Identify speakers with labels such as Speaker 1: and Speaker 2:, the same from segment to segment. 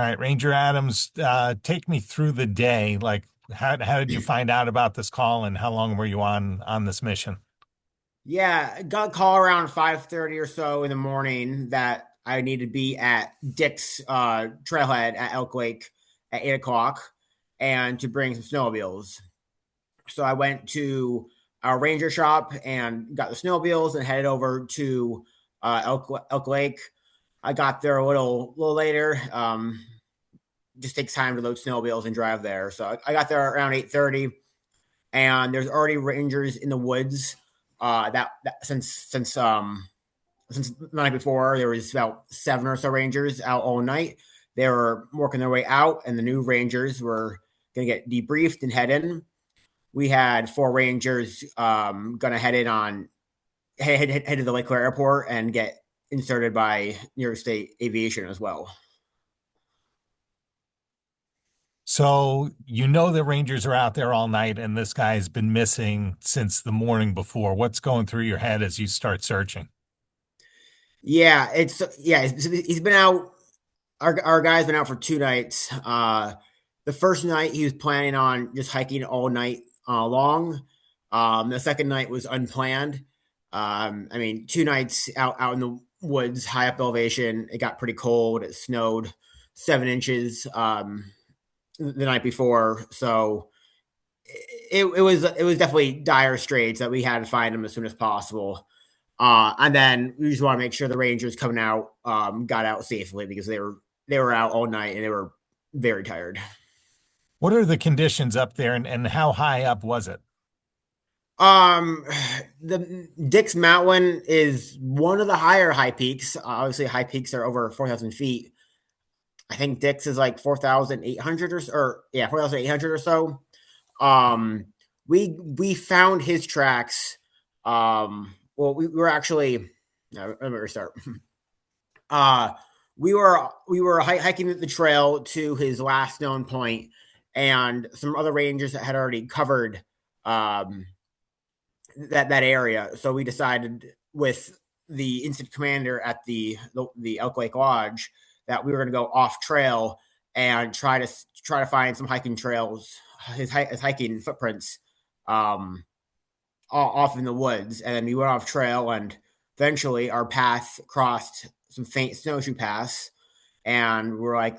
Speaker 1: All right, Ranger Adams, take me through the day. Like, how did you find out about this call, and how long were you on this mission?
Speaker 2: Yeah, I got a call around 5:30 or so in the morning that I need to be at Dick's trailhead at Elk Lake at 8 o'clock and to bring some snowmobiles. So I went to our ranger shop and got the snowmobiles and headed over to Elk Lake. I got there a little later. Just takes time to load snowmobiles and drive there. So I got there around 8:30, and there's already rangers in the woods. That since the night before, there was about seven or so rangers out all night. They were working their way out, and the new rangers were going to get debriefed and head in. We had four rangers going to head in on head to the Lake Claire Airport and get inserted by New York State Aviation as well.
Speaker 1: So you know the Rangers are out there all night, and this guy's been missing since the morning before. What's going through your head as you start searching?
Speaker 2: He's been out. Our guy's been out for 2 nights. The first night he was planning on just hiking all night long. The second night was unplanned. I mean, 2 nights out in the woods, high up elevation. It got pretty cold. It snowed 7 inches the night before, so it was definitely dire straits that we had to find him as soon as possible. And then we just want to make sure the Rangers coming out got out safely because they were out all night and they were very tired.
Speaker 1: What are the conditions up there, and how high up was it?
Speaker 2: Um, the Dix Mountain is one of the higher high peaks. Obviously, high peaks are over 4,000 feet. I think Dix is like 4,800 or yeah, 4,800 or so. Um, we found his tracks. Well, we were actually. No, let me restart. Uh, we were hiking the trail to his last known point, and some other rangers that had already covered um, that area. So we decided with the instant commander at the Elk Lake Lodge that we were going to go off trail and try to find some hiking trails, his hiking footprints, um, off in the woods. And then we went off trail, and eventually our path crossed some faint snowshoe paths, and we are like,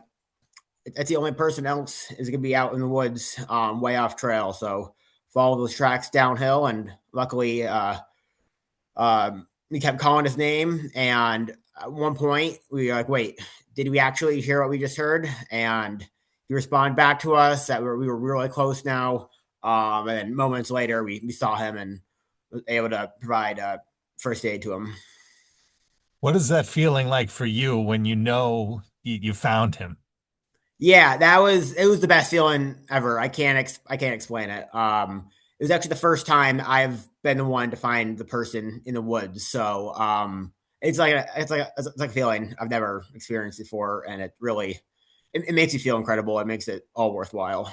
Speaker 2: that's the only person else is going to be out in the woods, way off trail. So follow those tracks downhill, and luckily, we kept calling his name. And at one point, we were like, "Wait, did we actually hear what we just heard?" And he responded back to us that we were really close now. And then moments later, we saw him and was able to provide first aid to him.
Speaker 1: What is that feeling like for you when you know you found him?
Speaker 2: Yeah, it was the best feeling ever. I can't explain it. It was actually the first time I've been the one to find the person in the woods. So it's like a feeling I've never experienced before, and it makes you feel incredible. It makes it all worthwhile.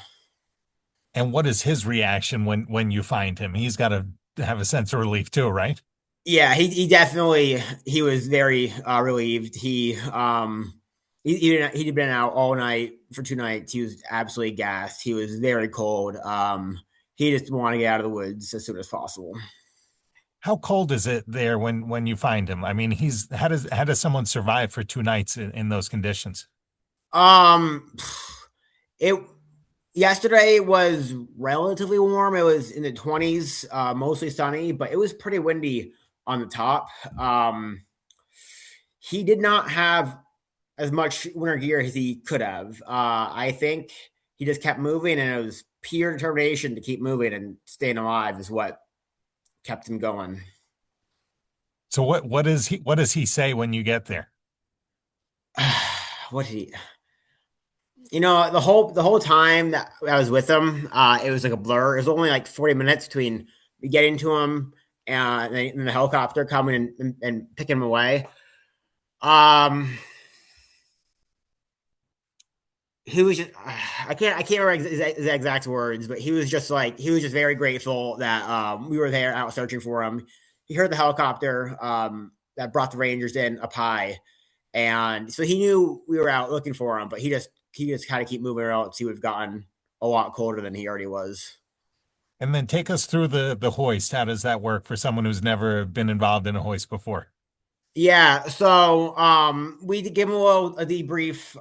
Speaker 1: And what is his reaction when you find him? He's got to have a sense of relief too, right?
Speaker 2: Yeah, he was very relieved. He'd been out all night for 2 nights. He was absolutely gassed. He was very cold. He just wanted to get out of the woods as soon as possible.
Speaker 1: How cold is it there when you find him? I mean, he's how does someone survive for 2 nights in those conditions?
Speaker 2: Um, it Yesterday was relatively warm. It was in the 20s, mostly sunny, but it was pretty windy on the top. He did not have as much winter gear as he could have. I think he just kept moving, and it was pure determination to keep moving and staying alive is what kept him going.
Speaker 1: So what does he say when you get there?
Speaker 2: What did he? The whole time that I was with him, it was like a blur. It was only like 40 minutes between me getting to him and the helicopter coming and picking him away. Um, he was just I can't remember his exact words, but he was just very grateful that we were there out searching for him. He heard the helicopter that brought the Rangers in up high, and so he knew we were out looking for him, but he just he just kind of keep moving around. He would have gotten a lot colder than he already was.
Speaker 1: And then take us through the hoist. How does that work for someone who's never been involved in a hoist before?
Speaker 2: Yeah, so we give him a debrief.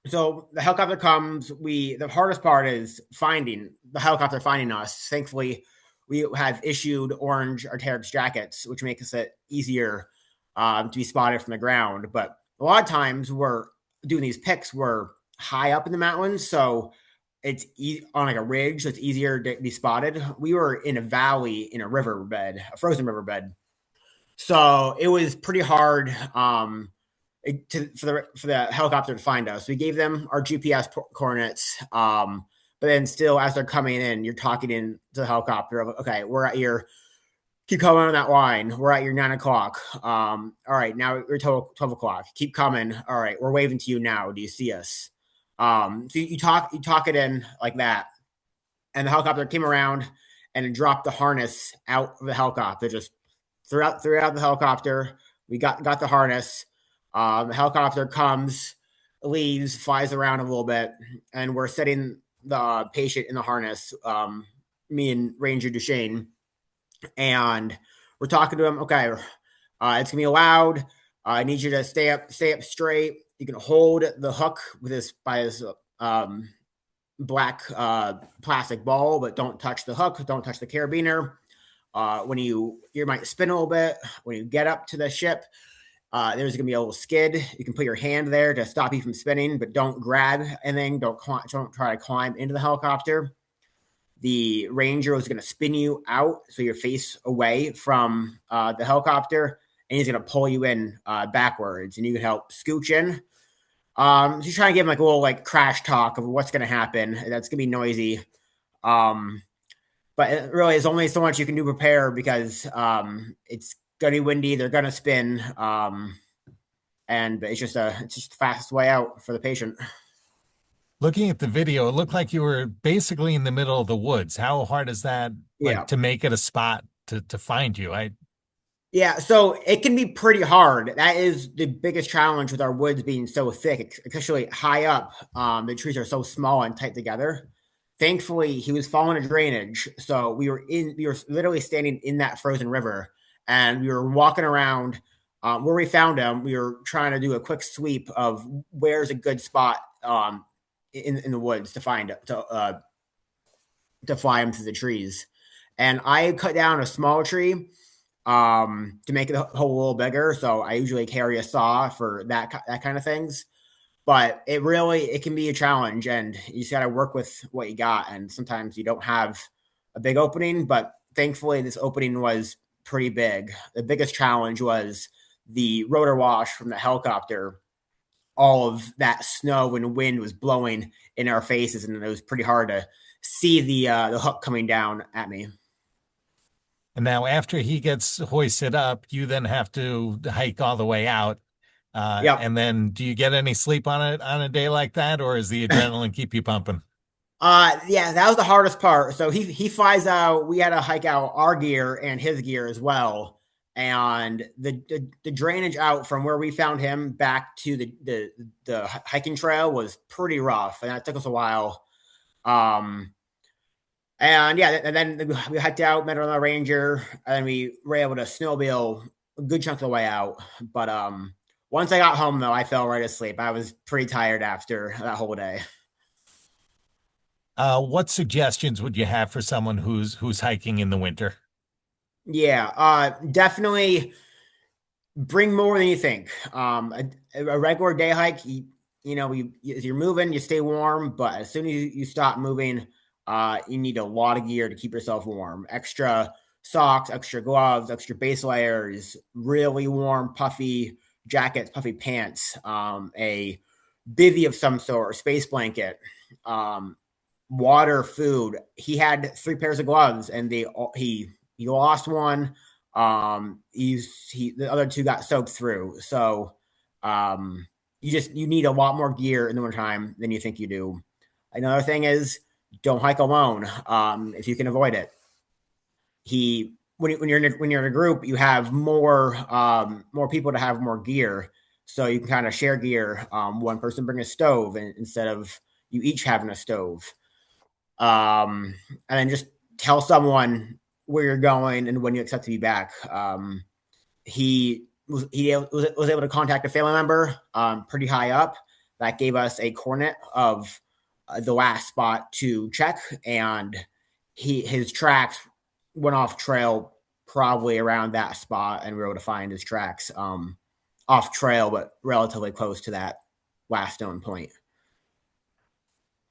Speaker 2: So the helicopter comes. The hardest part is finding the helicopter finding us. Thankfully, we have issued orange Arc'teryx jackets, which makes it easier to be spotted from the ground. But a lot of times we're doing these picks. We're high up in the mountains, so on like a ridge, so it's easier to be spotted. We were in a valley in a riverbed, a frozen riverbed, so it was pretty hard for the helicopter to find us. We gave them our GPS coordinates, but then still, as they're coming in, you're talking into the helicopter of, okay, we're at your, keep coming on that line. We're at your 9 o'clock. All right, now we're 12 o'clock. Keep coming. All right, we're waving to you now. Do you see us? So you talk it in like that, and the helicopter came around and dropped the harness out of the helicopter. Just threw out the helicopter. We got the harness. The helicopter comes, leaves, flies around a little bit, and we're setting the patient in the harness. Me and Ranger Duchesne, and we're talking to him. Okay, it's gonna be loud. I need you to stay up straight. You can hold the hook with this by his black plastic ball, but don't touch the hook. Don't touch the carabiner. When you might spin a little bit. When you get up to the ship, there's going to be a little skid. You can put your hand there to stop you from spinning, but don't grab anything. Don't try to climb into the helicopter. The ranger is going to spin you out so you're face away from the helicopter, and he's going to pull you in backwards, and you can help scooch in. So you're trying to give him like a little like crash talk of what's going to happen. That's going to be noisy. But it really is only so much you can do prepare because it's going to be windy. They're going to spin. And it's just the fastest way out for the patient.
Speaker 1: Looking at the video, it looked like you were basically in the middle of the woods. How hard is that, like,
Speaker 2: Yeah.
Speaker 1: to make it a spot to find you? I
Speaker 2: Yeah, so it can be pretty hard. That is the biggest challenge with our woods being so thick, especially high up. The trees are so small and tight together. Thankfully, he was following a drainage, so we were literally standing in that frozen river, and we were walking around where we found him. We were trying to do a quick sweep of where's a good spot in the woods to find to fly him through the trees. And I cut down a small tree to make the hole a little bigger. So I usually carry a saw for that kind of things. But it can be a challenge, and you just got to work with what you got. And sometimes you don't have a big opening, but thankfully this opening was pretty big. The biggest challenge was the rotor wash from the helicopter. All of that snow and wind was blowing in our faces, and it was pretty hard to see the hook coming down at me.
Speaker 1: and now after he gets hoisted up, you then have to hike all the way out.
Speaker 2: Yep.
Speaker 1: And then do you get any sleep on it on a day like that, or is the adrenaline keep you pumping?
Speaker 2: Yeah, that was the hardest part. So he flies out. We had to hike out our gear and his gear as well. And the drainage out from where we found him back to the hiking trail was pretty rough, and that took us a while. Um, and yeah, and then we hiked out, met another ranger, and we were able to snowmobile a good chunk of the way out. But once I got home, though, I fell right asleep. I was pretty tired after that whole day.
Speaker 1: What suggestions would you have for someone who's hiking in the winter?
Speaker 2: Yeah, definitely bring more than you think. A regular day hike, as you're moving, you stay warm, but as soon as you stop moving, you need a lot of gear to keep yourself warm. Extra socks, extra gloves, extra base layers, really warm, puffy jackets, puffy pants, a bivy of some sort, space blanket, um, water, food. He had 3 pairs of gloves, and he lost one. The other two got soaked through. So you need a lot more gear in the wintertime than you think you do. Another thing is don't hike alone if you can avoid it. When you're in a group, you have more people to have more gear. So you can kind of share gear. One person bring a stove instead of you each having a stove. And then just tell someone where you're going and when you expect to be back. He was able to contact a family member pretty high up that gave us a coordinate of the last spot to check, and his tracks went off trail probably around that spot, and we were able to find his tracks off trail, but relatively close to that last known point.